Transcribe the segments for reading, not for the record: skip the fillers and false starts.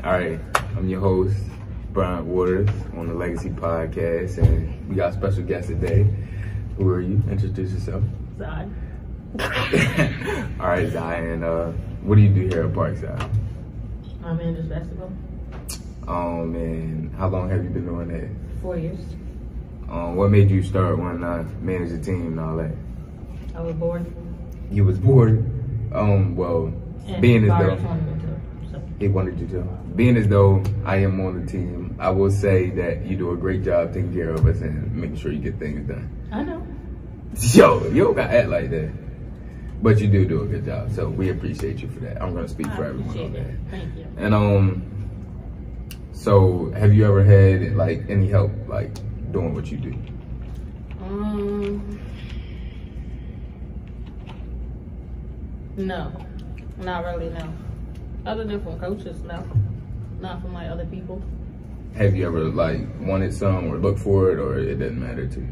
Alright, I'm your host, Bryan on the Legacy Podcast, and we got a special guest today. Who are you? Introduce yourself. Zai. Alright, Zai, and what do you do here at Parkside? I'm in this basketball. And how long have you been doing that? 4 years. What made you start wanting to manage the team and all that? I was bored. You was bored? Well, And being as Bryan though... wanted me to, so. He wanted you to. Being as though I am on the team, I will say that you do a great job taking care of us and making sure you get things done. I know. Yo, you don't got to act like that. But you do a good job, so we appreciate you for that. I'm going to speak for everyone on that. Thank you. And, so have you ever had, like, any help, like, doing what you do? No. Not really, no. Other than from coaches, no. Not from like other people. Have you ever, like, wanted some or looked for it, or it doesn't matter to you?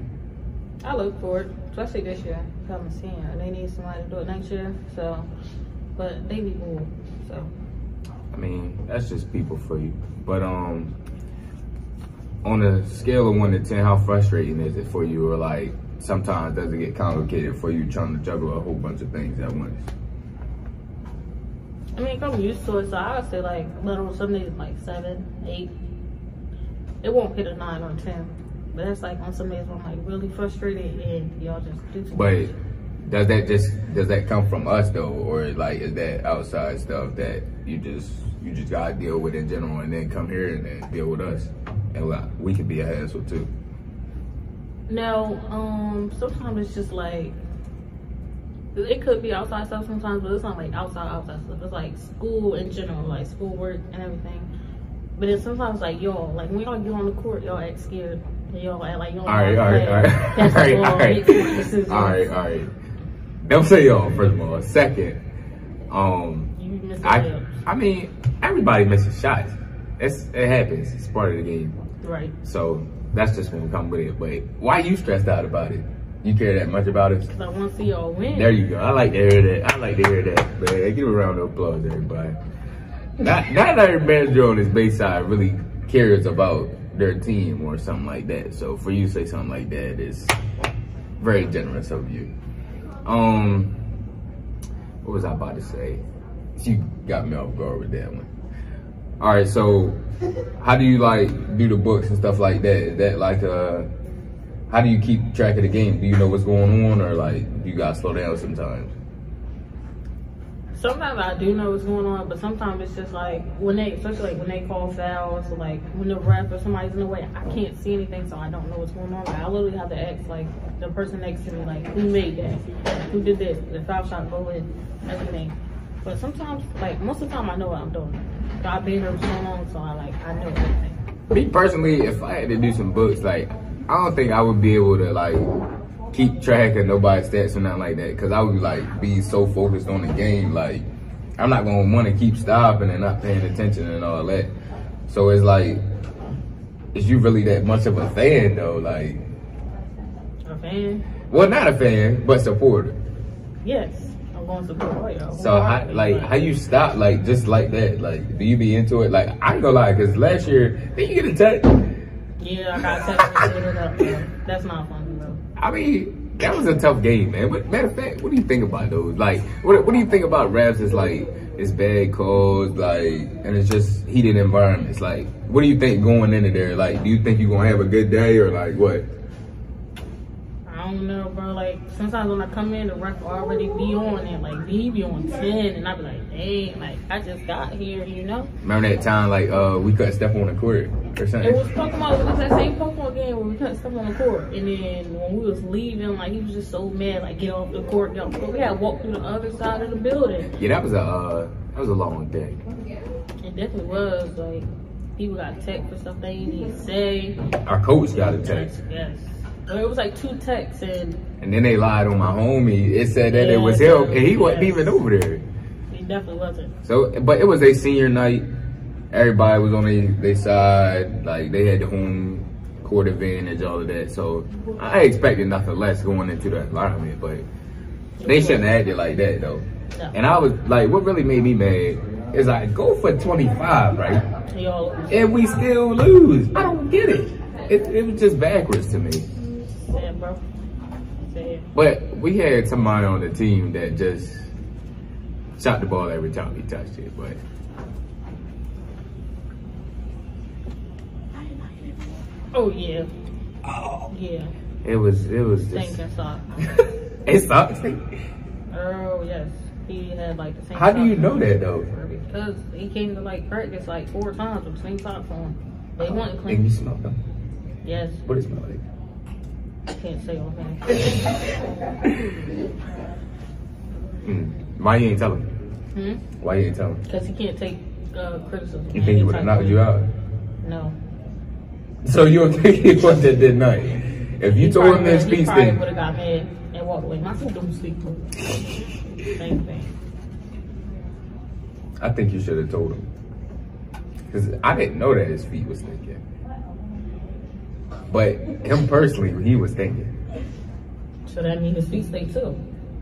I look for it, especially this year. Come senior, they need somebody to do it next year. So, but they be bored. So, I mean, that's just people for you. But on a scale of 1 to 10, how frustrating is it for you, or like sometimes does it get complicated for you trying to juggle a whole bunch of things at once? I mean, I'm used to it, so I would say like little, some days like 7, 8. It won't hit a 9 or 10. But that's like on some days when I'm like really frustrated and y'all just do too much. But does that come from us though, or like is that outside stuff that you just gotta deal with in general and then come here and then deal with us? And we can be a hassle too. No, sometimes it's just like, it could be outside stuff sometimes, but it's not like outside stuff. It's like school in general, like schoolwork and everything. But then sometimes like y'all, like when y'all get on the court, y'all act scared. Y'all act like y'all. All right. Don't say y'all, first of all. Second, I mean, everybody misses shots. It happens. It's part of the game. Right. So that's just gonna come with it. But why you stressed out about it? You care that much about it? Because I want to see y'all win. There you go. I like to hear that. Man, give a round of applause, everybody. Not every manager on this Bayside really cares about their team or something like that. So for you to say something like that is very generous of you. What was I about to say? You got me off guard with that one. All right, so how do you like do the books and stuff like that? Is that like how do you keep track of the game? Do you know what's going on, or like you gotta slow down sometimes? Sometimes I do know what's going on, but sometimes it's just like especially like when they call fouls, or like when the ref or somebody's in the way, I can't see anything, so I don't know what's going on. Like I literally have to ask like the person next to me, like who made that, who did this, the foul shot go in, everything. But sometimes, like most of the time, I know what I'm doing. I've been here so long, so I know everything. Me personally, if I had to do some books, like I don't think I would be able to like keep track of nobody's stats or nothing like that, because I would like be so focused on the game. Like I'm not gonna want to keep stopping and not paying attention and all that. So it's like, is you really that much of a fan though? Like a fan? Well, not a fan, but supporter. Yes. Going to support y'all. So how you stop like just like that? Like, do you be into it? Like I ain't gonna lie, because last year did you get a text? Yeah, I got a text. That's not fun though. I mean, that was a tough game, man. But matter of fact, what do you think about those? Like, what do you think about refs? It's like it's bad calls, like, and it's just heated environments. Like, what do you think going into there? Like, do you think you're gonna have a good day, or like what? I don't know, bro. Like sometimes when I come in, the ref already be on it. Like he be on 10, and I be like, dang, like I just got here, you know. Remember that time, like we couldn't step on the court or something? It was Pokemon. It was that same Pokemon game where we couldn't step on the court, and then when we was leaving, like he was just so mad, like get off the court, get off the court. We had to walk through the other side of the building. Yeah, that was a long day. It definitely was. Like people got text for stuff they didn't say. Our coach got a text. Yes. So it was like 2 texts, and then they lied on my homie. It said that it was him, and he wasn't even over there. He definitely wasn't. So, but it was a senior night. Everybody was on their side. Like they had the home court advantage, all of that. So I expected nothing less going into the environment, but they shouldn't have acted like that though. No. And I was like, what really made me mad It's like, go for 25, right? Y'all, And we still lose. I don't get it. It was just backwards to me. sad, bro. Sad. But we had somebody on the team that just shot the ball every time he touched it. But Oh yeah. oh, Yeah. it was just. Stinking sock. It sucks. Oh yes. He had like the same. How do you socks know on that though? Because he came to like practice like 4 times with the same socks on. They want to And clean. you smell them? Yes. What does it smell like? I can't say offhand. Why you ain't tell him? Why you ain't tell him? Because he can't take criticism. You think he would have knocked you out? No. So you don't think he would have did nothing? If you told him that speech he probably thing, would have got mad and walked away. My foot don't sleep. Same thing. I think you should have told him. Because I didn't know that his feet was stinking. But him personally, he was thinking. So that means his feet stink too.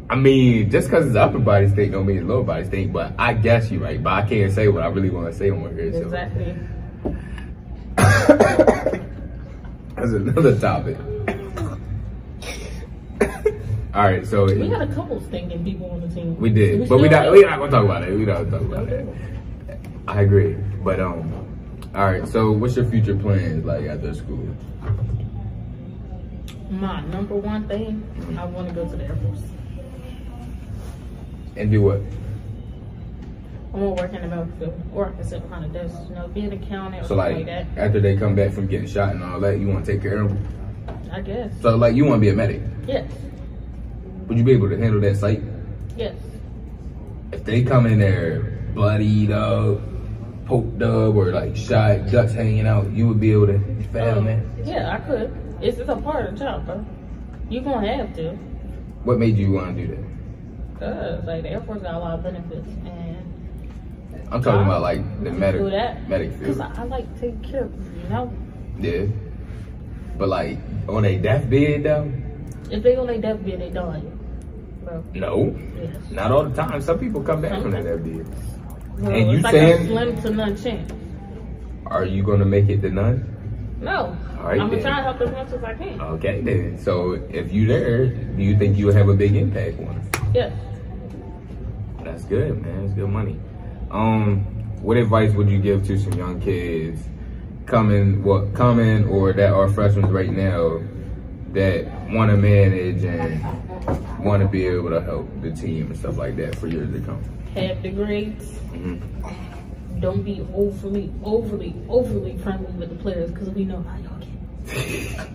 I mean, just because his upper body stink don't mean his lower body stink. But I guess you're right. But I can't say what I really want to say on here. So. Exactly. That's another topic. All right, so We had a couple stinking people on the team. we did, but we're not gonna talk about it. We don't talk about that. I agree, but all right. So, what's your future plans like after school? My number one thing, I want to go to the Air Force. And do what? I want to work in the medical field, or I can sit behind a desk, you know, be an accountant or So, something like like that. after they come back from getting shot and all that, you want to take care of them. I guess. So, like, you want to be a medic. Yes. Would you be able to handle that sight? Yes. If they come in there bloodied up, poked up, or like shot, guts hanging out, you would be able to fathom that? Yeah, I could. It's a part of the job, bro. You're going to have to. What made you want to do that? Because, like, the Air Force got a lot of benefits. And I'm talking about like the do medic that. field. Because I like taking care of people, you know? Yeah. But like on a deathbed though? If they on their deathbed, they die. Bro. No. Yes. Not all the time. Some people come back from their deathbed. Well, And you it's like saying- a slim to none chance. Are you gonna make it to none? No. All right, I'm going to then. try to help as much as I can. Okay then. So if you there, do you think you'll have a big impact on it? Yes. That's good, man. That's good money. What advice would you give to some young kids coming or that are freshmen right now that want to manage and want to be able to help the team and stuff like that for years to come? Have the grades. Don't be overly friendly with the players because we know how y'all get.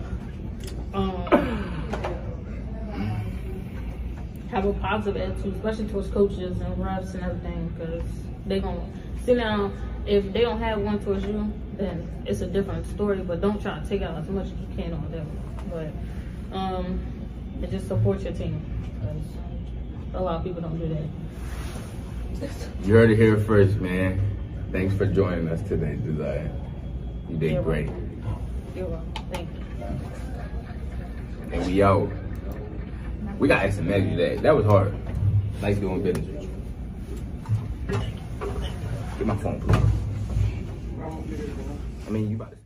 Have a positive attitude, especially towards coaches and refs and everything, because they gonna see now. If they don't have one towards you, then it's a different story. But don't try to take out as much as you can on them. But and just support your team, because a lot of people don't do that. You heard it here first, man. Thanks for joining us today, Desire. You did You're great. welcome. You're welcome. Thank you. And we out. We got to measure that. That was hard. Nice doing business with you. Get my phone, please. I mean, you about to stop.